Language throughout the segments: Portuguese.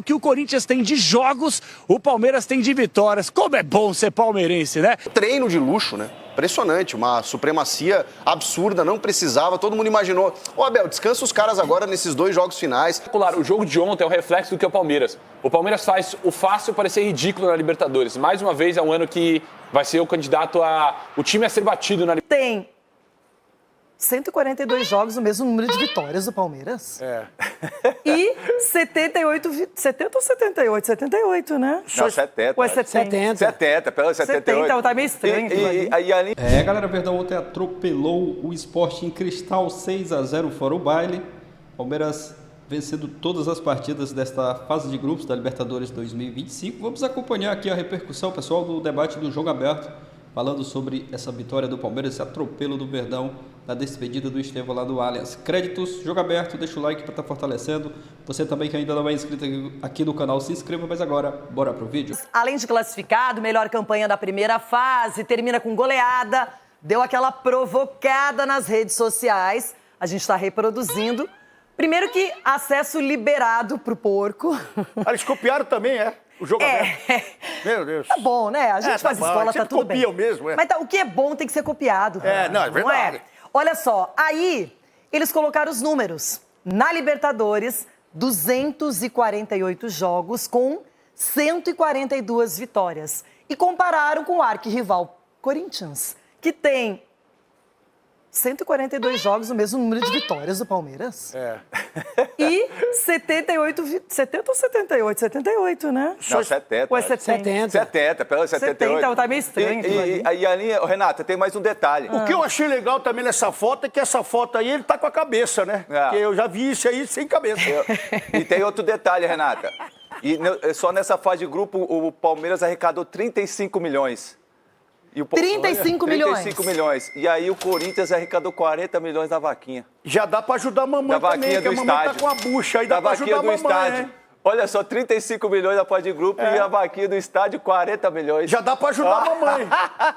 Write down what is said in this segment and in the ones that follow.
que o Corinthians tem de jogos, o Palmeiras tem de vitórias. Como é bom ser palmeirense, né? Treino de luxo, né? Impressionante, uma supremacia absurda, não precisava, todo mundo imaginou. Ô Abel, descansa os caras agora nesses 2 jogos finais. Claro, o jogo de ontem é um reflexo do que é o Palmeiras. O Palmeiras faz o fácil parecer ridículo na Libertadores. Mais uma vez é um ano que vai ser o candidato o time a ser batido na Libertadores. Tem 142 jogos, o mesmo número de vitórias do Palmeiras. E 70 ou 78? 78, né? Não, 70. Ou é 70? 70, pela 78. 70, tá meio estranho. E ali... Galera, Verdão ontem atropelou o Sporting Cristal 6-0 fora o baile. Palmeiras vencendo todas as partidas desta fase de grupos da Libertadores 2025. Vamos acompanhar aqui a repercussão, pessoal, do debate do Jogo Aberto, falando sobre essa vitória do Palmeiras, esse atropelo do Verdão na despedida do Estevão lá do Allianz. Créditos, Jogo Aberto, deixa o like para estar fortalecendo. Você também que ainda não é inscrito aqui no canal, se inscreva, mas agora, bora pro vídeo. Além de classificado, melhor campanha da primeira fase, termina com goleada, deu aquela provocada nas redes sociais, a gente está reproduzindo. Primeiro que acesso liberado pro porco. Eles copiaram também, o jogo aberto. Meu Deus. Tá bom, né? A gente faz escola, tá tudo bem. Copiam mesmo, Mas o que é bom tem que ser copiado. Não, é verdade. Olha só, aí eles colocaram os números. Na Libertadores, 248 jogos com 142 vitórias. E compararam com o arquirrival Corinthians, que tem 142 jogos, o mesmo número de vitórias do Palmeiras. E 70 ou 78? 78, né? Não, 70. Ou é 70? 70, pela 78. 70, tá meio estranho. E ali, Renata, tem mais um detalhe. O que eu achei legal também nessa foto é que essa foto aí, ele tá com a cabeça, né? Porque eu já vi isso aí sem cabeça. E tem outro detalhe, Renata. Só nessa fase de grupo, o Palmeiras arrecadou 35 milhões. 35 milhões? 35 milhões. E aí o Corinthians arrecadou 40 milhões da vaquinha. Já dá pra ajudar a mamãe Da também, vaquinha que do a mamãe estádio. tá com a bucha, aí dá Da pra ajudar vaquinha a do mamãe, estádio. né? Olha só, 35 milhões na fase de grupo e a vaquinha do estádio, 40 milhões. Já dá pra ajudar a mamãe.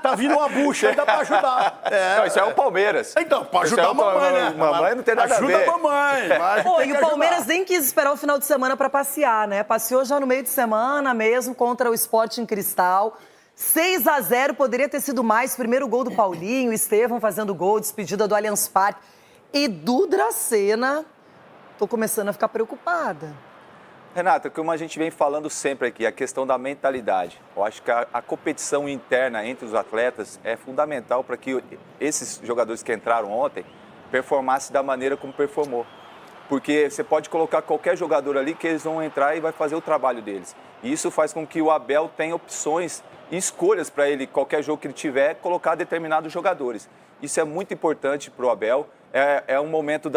Tá vindo uma bucha, aí dá pra ajudar. Não, isso é o Palmeiras. Então, pra ajudar a mamãe, né? Mamãe não tem nada a ver. Ajuda a mamãe. Pô, e o Palmeiras nem quis esperar o final de semana pra passear, né? Passeou já no meio de semana mesmo contra o Sporting Cristal. 6-0, poderia ter sido mais. Primeiro gol do Paulinho, Estevão fazendo gol, despedida do Allianz Parque. E do Dracena, tô começando a ficar preocupada. Renata, como a gente vem falando sempre aqui, a questão da mentalidade. Eu acho que a competição interna entre os atletas é fundamental para que esses jogadores que entraram ontem performassem da maneira como performou. Porque você pode colocar qualquer jogador ali que eles vão entrar e vai fazer o trabalho deles. E isso faz com que o Abel tenha opções e escolhas para ele, qualquer jogo que ele tiver, colocar determinados jogadores. Isso é muito importante para o Abel. É um momento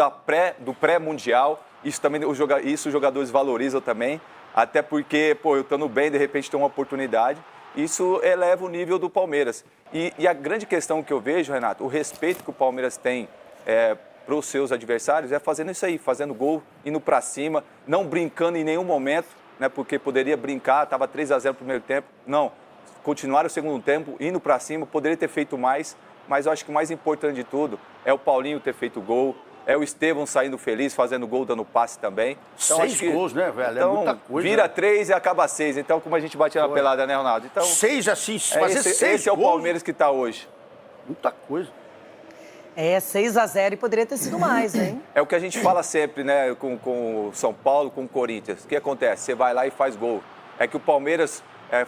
do pré-mundial. Isso também os jogadores valorizam também. Até porque, eu estando bem, de repente tem uma oportunidade. Isso eleva o nível do Palmeiras. E a grande questão que eu vejo, Renato, o respeito que o Palmeiras tem para os seus adversários é fazendo isso aí, fazendo gol, indo para cima, não brincando em nenhum momento, né, porque poderia brincar, estava 3-0 no primeiro tempo. Não, continuar o segundo tempo, indo para cima, poderia ter feito mais, mas eu acho que o mais importante de tudo é o Paulinho ter feito gol, é o Estevão saindo feliz, fazendo gol, dando passe também. Então, 6 gols, né, velho? Então, é muita coisa. Vira 3 e acaba 6. Então, como a gente batia na pelada, né, Ronaldo? Então, 6 assim, fazer 6 esse é o Palmeiras que está hoje. Muita coisa. 6-0 e poderia ter sido mais, hein? É o que a gente fala sempre, né, com o São Paulo, com o Corinthians. O que acontece? Você vai lá e faz gol. É que o Palmeiras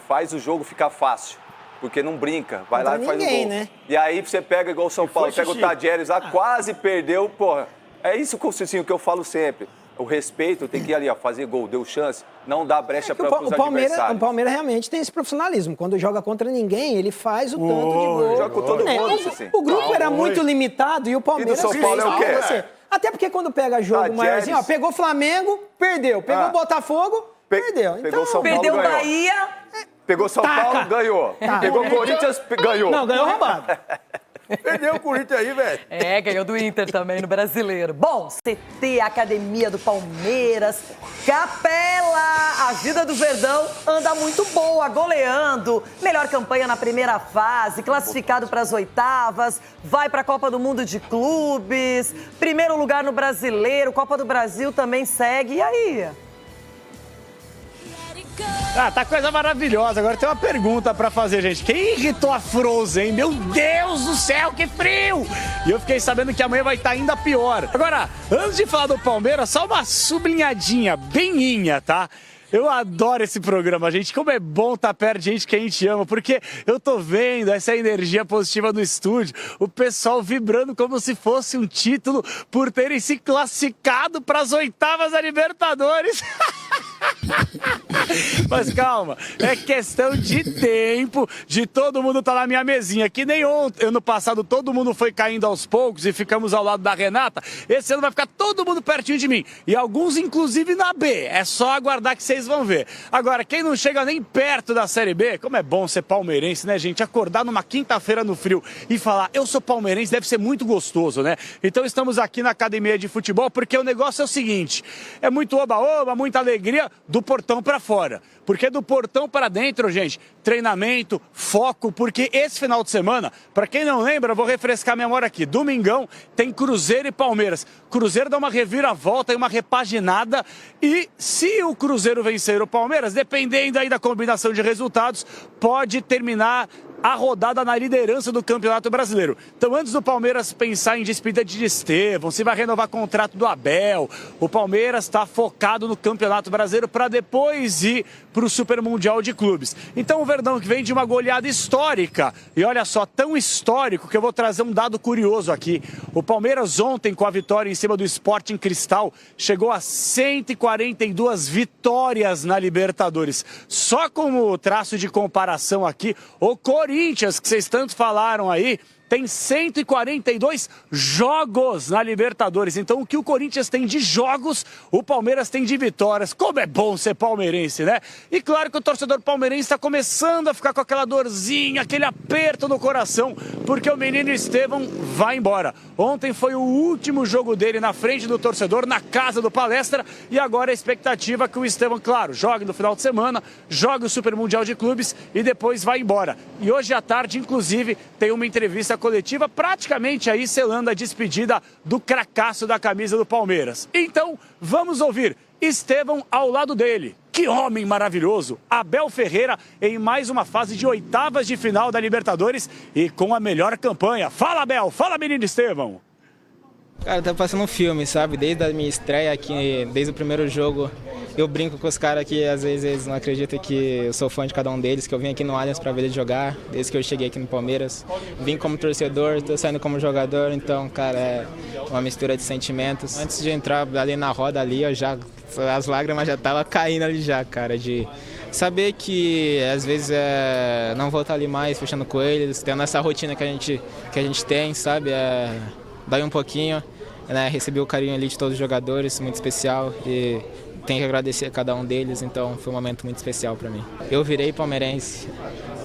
faz o jogo ficar fácil, porque não brinca, vai lá e faz o gol. Né? E aí você pega igual o São Paulo, pega o Tadieres lá, quase perdeu, porra. É isso, Cicinho, que eu falo sempre. O respeito tem que ir ali, ó, fazer gol, deu chance, não dá brecha para os adversários. O Palmeiras realmente tem esse profissionalismo. Quando joga contra ninguém, ele faz o tanto de gol. Joga com todo mundo, Cicinho. O grupo era muito limitado e o Palmeiras... E do São Paulo é o quê? Até porque quando pega jogo maiorzinho, ó, pegou Flamengo, perdeu. Pegou Botafogo, perdeu. Pegou São Paulo, Perdeu ganhou. Bahia... Pegou São Paulo, ganhou. Pegou Corinthians, ganhou. Não, ganhou roubado. Perdeu o Corinthians aí, velho. Ganhou do Inter também no Brasileiro. Bom, CT, Academia do Palmeiras, Capela, a vida do Verdão anda muito boa, goleando. Melhor campanha na primeira fase, classificado para as oitavas, vai para a Copa do Mundo de Clubes, primeiro lugar no Brasileiro, Copa do Brasil também segue. E aí? Tá coisa maravilhosa. Agora tem uma pergunta pra fazer, gente. Quem irritou a Frozen? Meu Deus do céu, que frio! E eu fiquei sabendo que amanhã vai estar ainda pior. Agora, antes de falar do Palmeiras, só uma sublinhadinha, beninha, tá? Eu adoro esse programa, gente. Como é bom estar perto de gente que a gente ama, porque eu tô vendo essa energia positiva no estúdio, o pessoal vibrando como se fosse um título por terem se classificado para as oitavas da Libertadores. Mas calma, é questão de tempo de todo mundo estar na minha mesinha. Que nem ontem, ano passado, todo mundo foi caindo aos poucos e ficamos ao lado da Renata. Esse ano vai ficar todo mundo pertinho de mim. E alguns, inclusive, na B. É só aguardar que vocês vão ver. Agora, quem não chega nem perto da Série B, como é bom ser palmeirense, né, gente? Acordar numa quinta-feira no frio e falar, eu sou palmeirense, deve ser muito gostoso, né? Então estamos aqui na academia de futebol porque o negócio é o seguinte, é muito oba-oba, muita alegria do portão para fora. Porque do portão para dentro, gente, treinamento, foco, porque esse final de semana, para quem não lembra, eu vou refrescar a memória aqui. Domingão tem Cruzeiro e Palmeiras. Cruzeiro dá uma reviravolta e uma repaginada e se o Cruzeiro vencer o Palmeiras, dependendo aí da combinação de resultados, pode terminar a rodada na liderança do Campeonato Brasileiro. Então, antes do Palmeiras pensar em despedida de Estevão, se vai renovar contrato do Abel, o Palmeiras está focado no Campeonato Brasileiro para depois ir para o Super Mundial de Clubes. Então, o Verdão que vem de uma goleada histórica, e olha só, tão histórico que eu vou trazer um dado curioso aqui. O Palmeiras ontem, com a vitória em cima do Sporting Cristal, chegou a 142 vitórias na Libertadores. Só como traço de comparação aqui, o Corinthians, que vocês tanto falaram aí, tem 142 jogos na Libertadores. Então, o que o Corinthians tem de jogos, o Palmeiras tem de vitórias. Como é bom ser palmeirense, né? E claro que o torcedor palmeirense está começando a ficar com aquela dorzinha, aquele aperto no coração, porque o menino Estevão vai embora. Ontem foi o último jogo dele na frente do torcedor, na casa do Palestra, e agora a expectativa é que o Estevão, claro, jogue no final de semana, jogue o Super Mundial de Clubes e depois vai embora. E hoje à tarde, inclusive, tem uma entrevista coletiva praticamente aí selando a despedida do cracaço da camisa do Palmeiras. Então, vamos ouvir Estevão ao lado dele. Que homem maravilhoso! Abel Ferreira em mais uma fase de oitavas de final da Libertadores e com a melhor campanha. Fala, Abel! Fala, menino Estevão! Cara, tá passando um filme, sabe? Desde a minha estreia aqui, desde o primeiro jogo, eu brinco com os caras que às vezes eles não acreditam que eu sou fã de cada um deles, que eu vim aqui no Allianz pra ver eles jogar, desde que eu cheguei aqui no Palmeiras. Vim como torcedor, tô saindo como jogador, então, cara, é uma mistura de sentimentos. Antes de entrar ali na roda ali, as lágrimas já estavam caindo ali já, cara, de saber que às vezes não vou estar ali mais fechando com eles, tendo essa rotina que a gente tem, sabe? Daí um pouquinho, né? Recebi o carinho ali de todos os jogadores, muito especial, e tenho que agradecer a cada um deles, então foi um momento muito especial para mim. Eu virei palmeirense,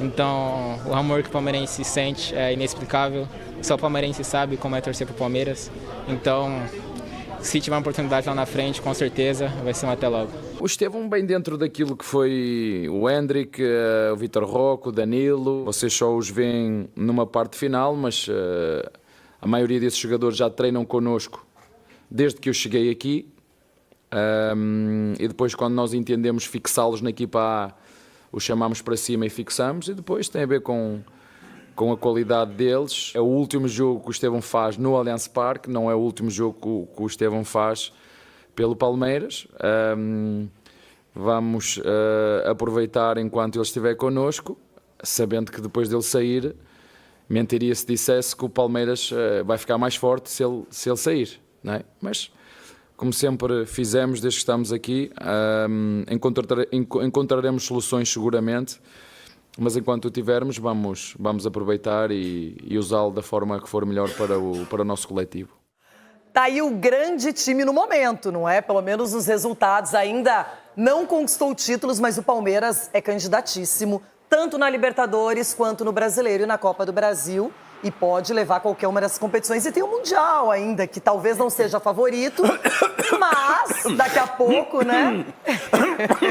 então o amor que o palmeirense sente é inexplicável, só o palmeirense sabe como é torcer pro Palmeiras, então se tiver uma oportunidade lá na frente, com certeza vai ser um até logo. O Estevão bem dentro daquilo que foi o Hendrick, o Vitor Roque, o Danilo, vocês só os veem numa parte final, mas a maioria desses jogadores já treinam connosco desde que eu cheguei aqui. E depois, quando nós entendemos fixá-los na equipa A, os chamamos para cima e fixamos, e depois tem a ver com a qualidade deles. É o último jogo que o Estevão faz no Allianz Parque, não é o último jogo que o Estevão faz pelo Palmeiras. Vamos aproveitar enquanto ele estiver connosco, sabendo que depois dele sair, mentiria se dissesse que o Palmeiras vai ficar mais forte se ele sair, não é? Mas, como sempre fizemos desde que estamos aqui, encontraremos soluções seguramente, mas enquanto o tivermos, vamos aproveitar e usá-lo da forma que for melhor para o nosso coletivo. Tá aí o grande time no momento, não é? Pelo menos os resultados ainda não conquistou títulos, mas o Palmeiras é candidatíssimo, tanto na Libertadores quanto no Brasileiro e na Copa do Brasil. E pode levar qualquer uma dessas competições. E tem o Mundial ainda, que talvez não seja favorito, mas daqui a pouco, né?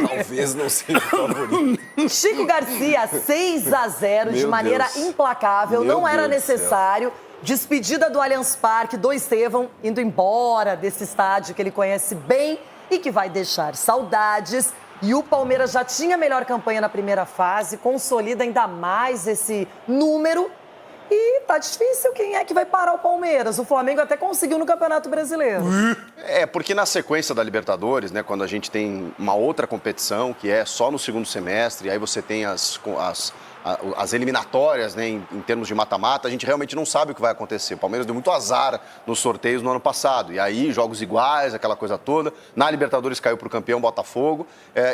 Talvez não seja favorito. Chico Garcia, 6-0 de maneira implacável. Não era necessário. Despedida do Allianz Parque, do Estevão indo embora desse estádio que ele conhece bem e que vai deixar saudades. E o Palmeiras já tinha a melhor campanha na primeira fase, consolida ainda mais esse número. E tá difícil quem é que vai parar o Palmeiras. O Flamengo até conseguiu no Campeonato Brasileiro. Porque na sequência da Libertadores, né, quando a gente tem uma outra competição, que é só no segundo semestre, aí você tem as eliminatórias, né, em termos de mata-mata, a gente realmente não sabe o que vai acontecer. O Palmeiras deu muito azar nos sorteios no ano passado. E aí, jogos iguais, aquela coisa toda. Na Libertadores caiu para o campeão Botafogo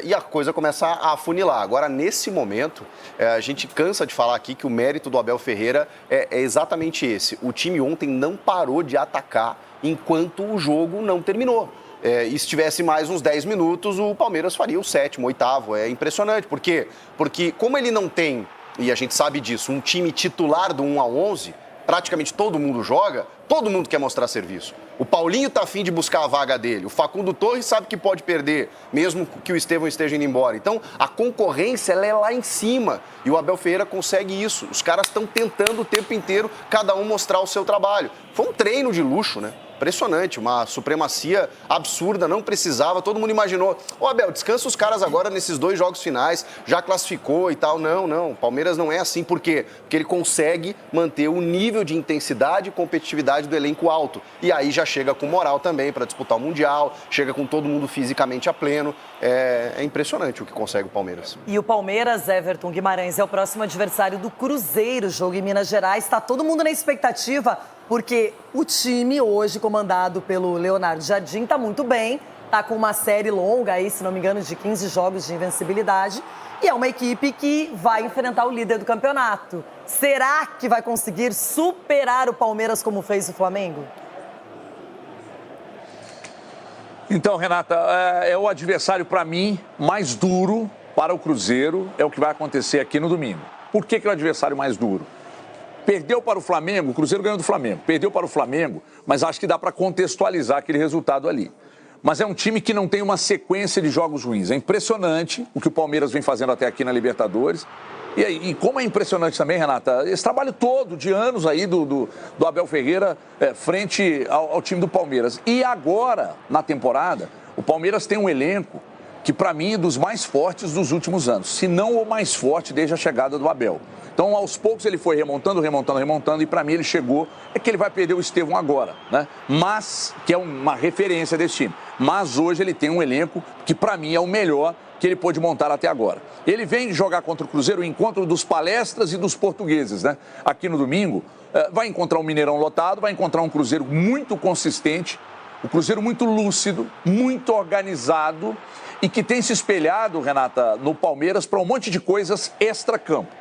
e a coisa começa a afunilar. Agora, nesse momento, a gente cansa de falar aqui que o mérito do Abel Ferreira é exatamente esse. O time ontem não parou de atacar enquanto o jogo não terminou. E se tivesse mais uns 10 minutos, o Palmeiras faria o 7º, 8º. É impressionante. Por quê? Porque como ele não tem, e a gente sabe disso, um time titular do 1 ao 11, praticamente todo mundo joga, todo mundo quer mostrar serviço. O Paulinho tá afim de buscar a vaga dele, o Facundo Torres sabe que pode perder, mesmo que o Estevão esteja indo embora. Então, a concorrência ela é lá em cima e o Abel Ferreira consegue isso. Os caras estão tentando o tempo inteiro, cada um mostrar o seu trabalho. Foi um treino de luxo, né? Impressionante, uma supremacia absurda, não precisava, todo mundo imaginou, Abel, descansa os caras agora nesses 2 jogos finais, já classificou e tal. Não, o Palmeiras não é assim, por quê? Porque ele consegue manter o nível de intensidade e competitividade do elenco alto, e aí já chega com moral também para disputar o Mundial, chega com todo mundo fisicamente a pleno, é impressionante o que consegue o Palmeiras. E o Palmeiras, Everton Guimarães, é o próximo adversário do Cruzeiro, jogo em Minas Gerais, está todo mundo na expectativa, porque o time hoje, comandado pelo Leonardo Jardim, está muito bem, está com uma série longa aí, se não me engano, de 15 jogos de invencibilidade, e é uma equipe que vai enfrentar o líder do campeonato. Será que vai conseguir superar o Palmeiras como fez o Flamengo? Então, Renata, é o adversário, para mim, mais duro para o Cruzeiro, é o que vai acontecer aqui no domingo. Por que é o adversário mais duro? Perdeu para o Flamengo, o Cruzeiro ganhou do Flamengo. Perdeu para o Flamengo, mas acho que dá para contextualizar aquele resultado ali. Mas é um time que não tem uma sequência de jogos ruins. É impressionante o que o Palmeiras vem fazendo até aqui na Libertadores. E como é impressionante também, Renata, esse trabalho todo de anos aí do Abel Ferreira frente ao time do Palmeiras. E agora, na temporada, o Palmeiras tem um elenco que, para mim, é dos mais fortes dos últimos anos. Se não o mais forte desde a chegada do Abel. Então, aos poucos, ele foi remontando, e para mim ele chegou, é que ele vai perder o Estevão agora, né? Mas, que é uma referência desse time. Mas hoje ele tem um elenco que, para mim, é o melhor que ele pôde montar até agora. Ele vem jogar contra o Cruzeiro, o encontro dos palestras e dos portugueses, né? Aqui no domingo, vai encontrar um Mineirão lotado, vai encontrar um Cruzeiro muito consistente, um Cruzeiro muito lúcido, muito organizado e que tem se espelhado, Renata, no Palmeiras para um monte de coisas extra-campo.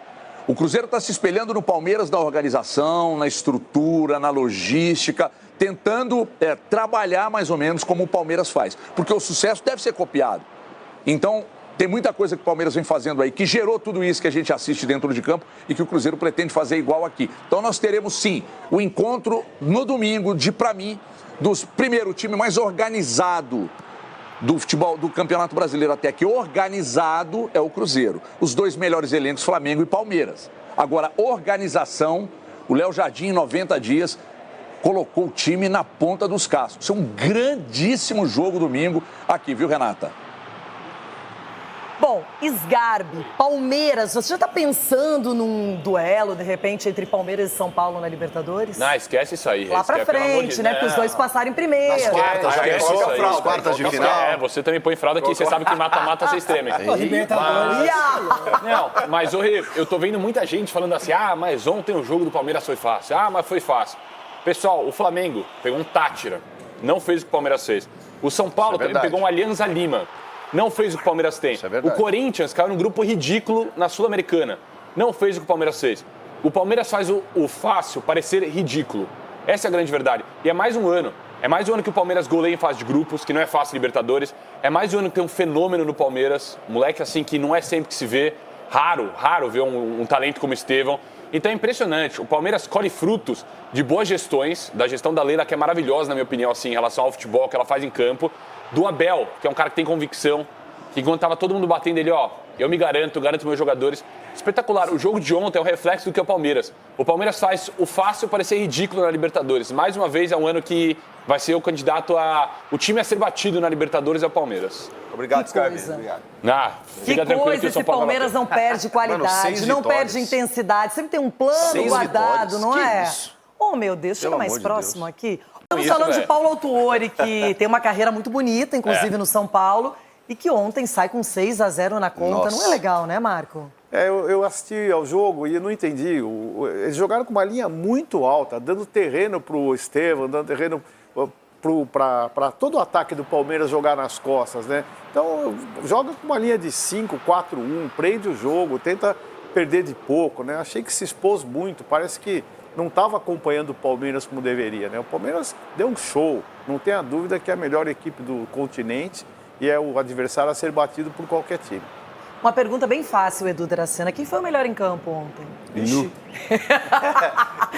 O Cruzeiro está se espelhando no Palmeiras na organização, na estrutura, na logística, tentando trabalhar mais ou menos como o Palmeiras faz. Porque o sucesso deve ser copiado. Então, tem muita coisa que o Palmeiras vem fazendo aí, que gerou tudo isso que a gente assiste dentro de campo e que o Cruzeiro pretende fazer igual aqui. Então, nós teremos, sim, o encontro no domingo de, para mim, primeiro, o time mais organizado do futebol, do Campeonato Brasileiro até aqui, organizado é o Cruzeiro. Os 2 melhores elencos, Flamengo e Palmeiras. Agora, organização, o Léo Jardim, em 90 dias, colocou o time na ponta dos cascos. Isso é um grandíssimo jogo domingo aqui, viu, Renata? Bom, Sgarbi, Palmeiras, você já está pensando num duelo, de repente, entre Palmeiras e São Paulo na Libertadores? Não, esquece isso aí. Lá pra frente, né? Porque os dois passarem primeiro. Nas quartas, Esquece isso aí. Nas quartas de final. Você também põe fralda que você sabe que mata-mata você extrema. Libertadores. Não, mas eu tô vendo muita gente falando assim, mas ontem o jogo do Palmeiras foi fácil. Mas foi fácil. Pessoal, o Flamengo pegou um Tátira, não fez o que o Palmeiras fez. O São Paulo também pegou um Alianza Lima. Não fez o que o Palmeiras tem. O Corinthians caiu num grupo ridículo na Sul-Americana. Não fez o que o Palmeiras fez. O Palmeiras faz o fácil parecer ridículo. Essa é a grande verdade. E é mais um ano. É mais um ano que o Palmeiras goleia em fase de grupos, que não é fácil Libertadores. É mais um ano que tem um fenômeno no Palmeiras. Um moleque assim que não é sempre que se vê. Raro ver um talento como Estevão. Então é impressionante. O Palmeiras colhe frutos de boas gestões, da gestão da Leila, que é maravilhosa, na minha opinião, assim, em relação ao futebol que ela faz em campo. Do Abel, que é um cara que tem convicção. que quando tava todo mundo batendo ele, ó, eu me garanto meus jogadores. Espetacular. O jogo de ontem é o reflexo do que é o Palmeiras. O Palmeiras faz o fácil parecer ridículo na Libertadores. Mais uma vez, é um ano que vai ser o candidato o time a ser batido na Libertadores é o Palmeiras. Obrigado, Scarpini. Obrigado. Fica tranquilo coisa, que o esse São Paulo Palmeiras não perde qualidade, não perde intensidade. Sempre tem um plano guardado, não é? Oh, meu Deus, chega mais próximo aqui. Estamos falando de Paulo Autuori, que tem uma carreira muito bonita, inclusive no São Paulo, e que ontem sai com 6-0 na conta. Nossa. Não é legal, né, Marco? Eu assisti ao jogo e não entendi. Eles jogaram com uma linha muito alta, dando terreno para o Estevão, dando terreno para todo o ataque do Palmeiras jogar nas costas, né? Então, joga com uma linha de 5-4-1, prende o jogo, tenta perder de pouco, né? Achei que se expôs muito, parece que não estava acompanhando o Palmeiras como deveria, né? O Palmeiras deu um show, não tenha dúvida que é a melhor equipe do continente e é o adversário a ser batido por qualquer time. Uma pergunta bem fácil, Edu Dracena. Quem foi o melhor em campo ontem?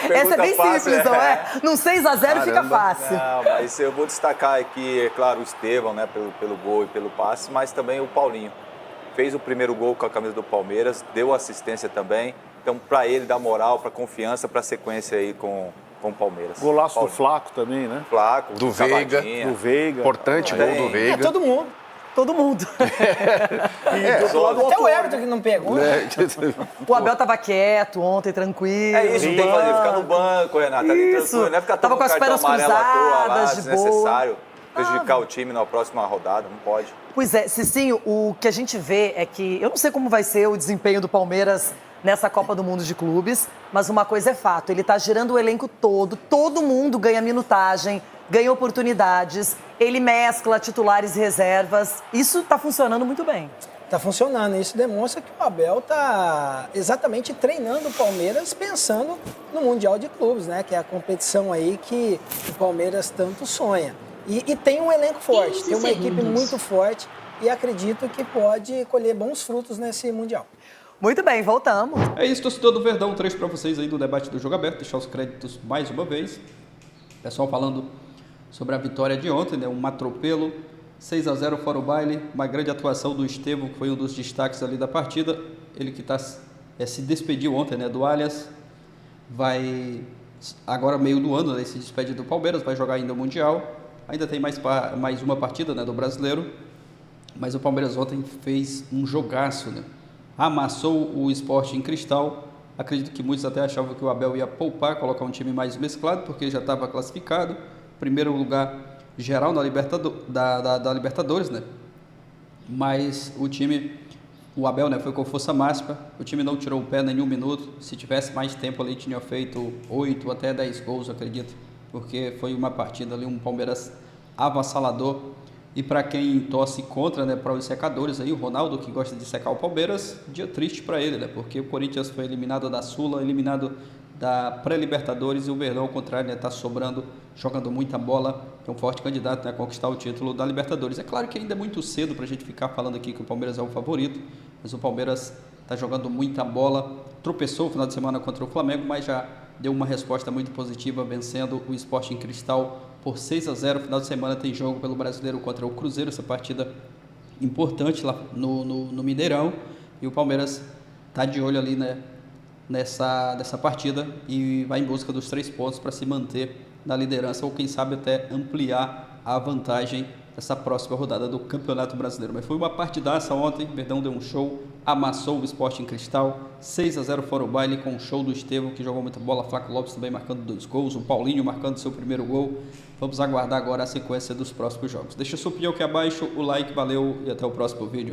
Essa é bem simples, não é? Num 6-0 fica fácil. Não, mas eu vou destacar aqui, é claro, o Estevão, né, pelo gol e pelo passe, mas também o Paulinho. Fez o primeiro gol com a camisa do Palmeiras, deu assistência também. Então, para ele dar moral, para confiança, para a sequência aí com o Palmeiras. Golaço do Flaco também, né? Flaco, Do Veiga. Importante gol do Veiga. Todo mundo. Todo mundo. Até o Everton que não pegou. O Abel tava quieto ontem, tranquilo. É isso, tem que fazer, ficar no banco, Renato. Ali tranquilo, não é ficar Tava com as pernas cruzadas, de boa. Desnecessário prejudicar o time na próxima rodada, não pode. Pois é, Cicinho, o que a gente vê é que, eu não sei como vai ser o desempenho do Palmeiras nessa Copa do Mundo de Clubes, mas uma coisa é fato, ele tá girando o elenco todo mundo ganha minutagem, ganha oportunidades, ele mescla titulares e reservas, isso tá funcionando muito bem. Tá funcionando, isso demonstra que o Abel tá exatamente treinando o Palmeiras pensando no Mundial de Clubes, né? Que é a competição aí que o Palmeiras tanto sonha. E tem um elenco forte, tem uma equipe muito forte e acredito que pode colher bons frutos nesse Mundial. Muito bem, voltamos. É isso, torcedor do Verdão, um trecho para vocês aí do debate do Jogo Aberto, deixar os créditos mais uma vez. Pessoal falando sobre a vitória de ontem, né? Um atropelo, 6-0 fora o baile, uma grande atuação do Estevão, que foi um dos destaques ali da partida. Ele que se despediu ontem, né, do Allianz, vai agora meio do ano, né, se despede do Palmeiras, vai jogar ainda o Mundial. Ainda tem mais uma partida, né, do Brasileiro, mas o Palmeiras ontem fez um jogaço, né? Amassou o Sporting Cristal. Acredito que muitos até achavam que o Abel ia poupar, colocar um time mais mesclado, porque já estava classificado. Primeiro lugar geral na da Libertadores, né? Mas o Abel, né, foi com força máxima. O time não tirou o pé nenhum minuto. Se tivesse mais tempo ali, tinha feito 8 até 10 gols, acredito. Porque foi uma partida ali, um Palmeiras avassalador. E para quem torce contra, né, para os secadores aí, o Ronaldo, que gosta de secar o Palmeiras, dia triste para ele, né? Porque o Corinthians foi eliminado da Sula, eliminado da pré-Libertadores, e o Verdão, ao contrário, né, tá sobrando, jogando muita bola, é um forte candidato, né, a conquistar o título da Libertadores. É claro que ainda é muito cedo para a gente ficar falando aqui que o Palmeiras é o favorito, mas o Palmeiras está jogando muita bola, tropeçou no final de semana contra o Flamengo, mas já deu uma resposta muito positiva, vencendo o Sporting Cristal por 6-0. Final de semana tem jogo pelo Brasileiro contra o Cruzeiro, essa partida importante lá no Mineirão, e o Palmeiras está de olho ali, né, nessa partida, e vai em busca dos 3 pontos para se manter na liderança, ou quem sabe até ampliar a vantagem dessa próxima rodada do Campeonato Brasileiro. Mas foi uma partidaça ontem, o Verdão deu um show, amassou o Sporting Cristal, 6-0 fora o baile, com o show do Estevão, que jogou muita bola, Flaco Lopes também marcando 2 gols, o Paulinho marcando seu primeiro gol. Vamos aguardar agora a sequência dos próximos jogos. Deixa sua opinião aqui abaixo, o like, valeu e até o próximo vídeo.